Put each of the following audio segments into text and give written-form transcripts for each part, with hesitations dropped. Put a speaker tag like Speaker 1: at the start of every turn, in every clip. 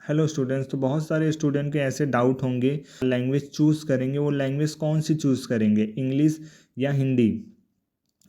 Speaker 1: Hello students, तो बहुत सारे स्टूडेंट के ऐसे डाउट होंगे, लैंग्वेज चूज़ करेंगे, वो लैंग्वेज कौन सी चूज़ करेंगे, इंग्लिश या हिंदी।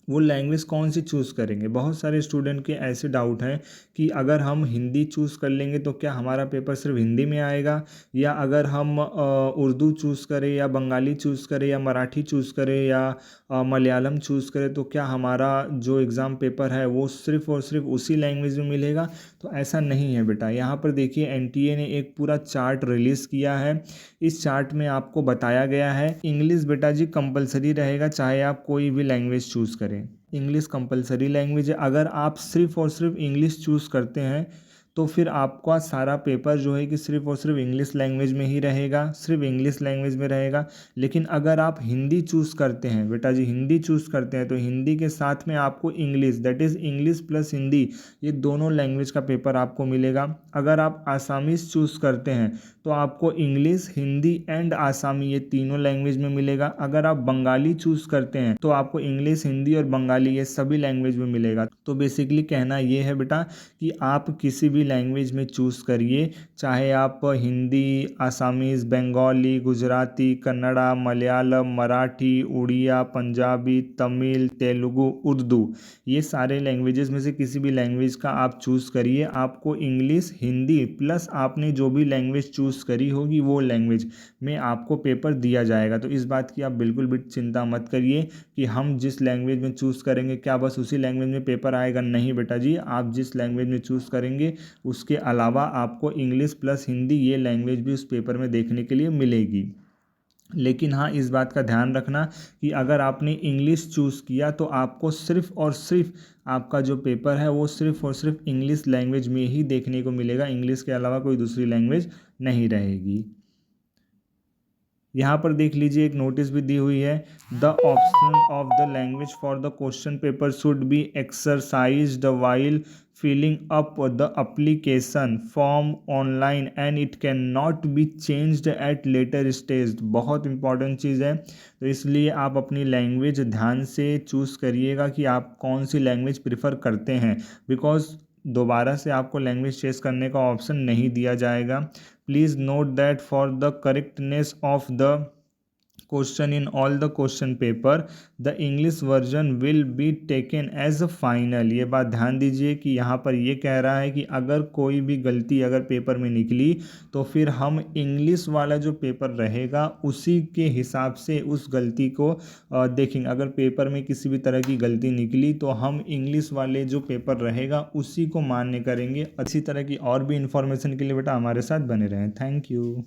Speaker 1: वो लैंग्वेज कौन सी चूज़ करेंगे। बहुत सारे स्टूडेंट के ऐसे डाउट हैं कि अगर हम हिंदी चूज़ कर लेंगे तो क्या हमारा पेपर सिर्फ हिंदी में आएगा, या अगर हम उर्दू चूज़ करें या बंगाली चूज़ करें या मराठी चूज़ करें या मलयालम चूज़ करें तो क्या हमारा जो एग्ज़ाम पेपर है वो सिर्फ़ और सिर्फ उसी लैंग्वेज में मिलेगा। तो ऐसा नहीं है बेटा। यहाँ पर देखिए एनटीए ने एक पूरा चार्ट रिलीज़ किया है। इस चार्ट में आपको बताया गया है इंग्लिश बेटा जी कंपलसरी रहेगा, चाहे आप कोई भी लैंग्वेज चूज़ करें। इंग्लिश कंपलसरी लैंग्वेज है। अगर आप सिर्फ़ और सिर्फ इंग्लिश चूज़ करते हैं तो फिर आपका सारा पेपर जो है कि सिर्फ़ और सिर्फ इंग्लिश लैंग्वेज में ही रहेगा, सिर्फ इंग्लिश लैंग्वेज में रहेगा। लेकिन अगर आप हिंदी चूज़ करते हैं बेटा जी, हिंदी चूज़ करते हैं तो हिंदी के साथ में आपको English, that is English plus Hindi, ये दोनों लैंग्वेज का पेपर आपको मिलेगा। अगर आप आसामीज़ चूज़ करते हैं तो आपको इंग्लिश, हिंदी एंड आसामी ये तीनों लैंग्वेज में मिलेगा। अगर आप बंगाली चूज़ करते हैं तो आपको इंग्लिश, हिंदी और बंगाली ये सभी लैंग्वेज में मिलेगा। तो बेसिकली कहना ये है बेटा कि आप किसी भी लैंग्वेज में चूज़ करिए, चाहे आप हिंदी, आसामीज़, बंगाली, गुजराती, कन्नड़ा, मलयालम, मराठी, उड़िया, पंजाबी, तमिल, तेलुगु, उर्दू, ये सारे लैंग्वेजेस में से किसी भी लैंग्वेज का आप चूज़ करिए। आपको इंग्लिश, हिंदी प्लस आपने जो भी लैंग्वेज चूज़ करी होगी वो लैंग्वेज में आपको पेपर दिया जाएगा। तो इस बात की आप बिल्कुल भी चिंता मत करिए कि हम जिस लैंग्वेज में चूज़ करेंगे क्या बस उसी लैंग्वेज में पेपर आएगा। नहीं बेटा जी, आप जिस लैंग्वेज में चूज़ करेंगे उसके अलावा आपको इंग्लिश प्लस हिंदी ये लैंग्वेज भी उस पेपर में देखने के लिए मिलेगी। लेकिन हाँ, इस बात का ध्यान रखना कि अगर आपने इंग्लिश चूज़ किया तो आपको सिर्फ़ और सिर्फ आपका जो पेपर है वो सिर्फ़ और सिर्फ इंग्लिश लैंग्वेज में ही देखने को मिलेगा। इंग्लिश के अलावा कोई दूसरी लैंग्वेज नहीं रहेगी। यहाँ पर देख लीजिए एक नोटिस भी दी हुई है, the option of the language for the question paper should be exercised while filling up the application form online and it can not be changed at later stage. बहुत इंपॉर्टेंट चीज़ है, तो इसलिए आप अपनी लैंग्वेज ध्यान से चूज़ करिएगा कि आप कौन सी लैंग्वेज प्रेफर करते हैं, बिकॉज दोबारा से आपको लैंग्वेज चेंज करने का ऑप्शन नहीं दिया जाएगा। Please note that for the correctness of the question in all the question paper the English version will be taken as a final। ये बात ध्यान दीजिए कि यहाँ पर ये कह रहा है कि अगर कोई भी गलती अगर पेपर में निकली तो फिर हम इंग्लिश वाला जो पेपर रहेगा उसी के हिसाब से उस गलती को देखेंगे। अगर पेपर में किसी भी तरह की गलती निकली तो हम इंग्लिश वाले जो पेपर रहेगा उसी को मान्य करेंगे। इसी तरह की और भी इन्फॉर्मेशन के लिए बेटा हमारे साथ बने रहें। Thank you.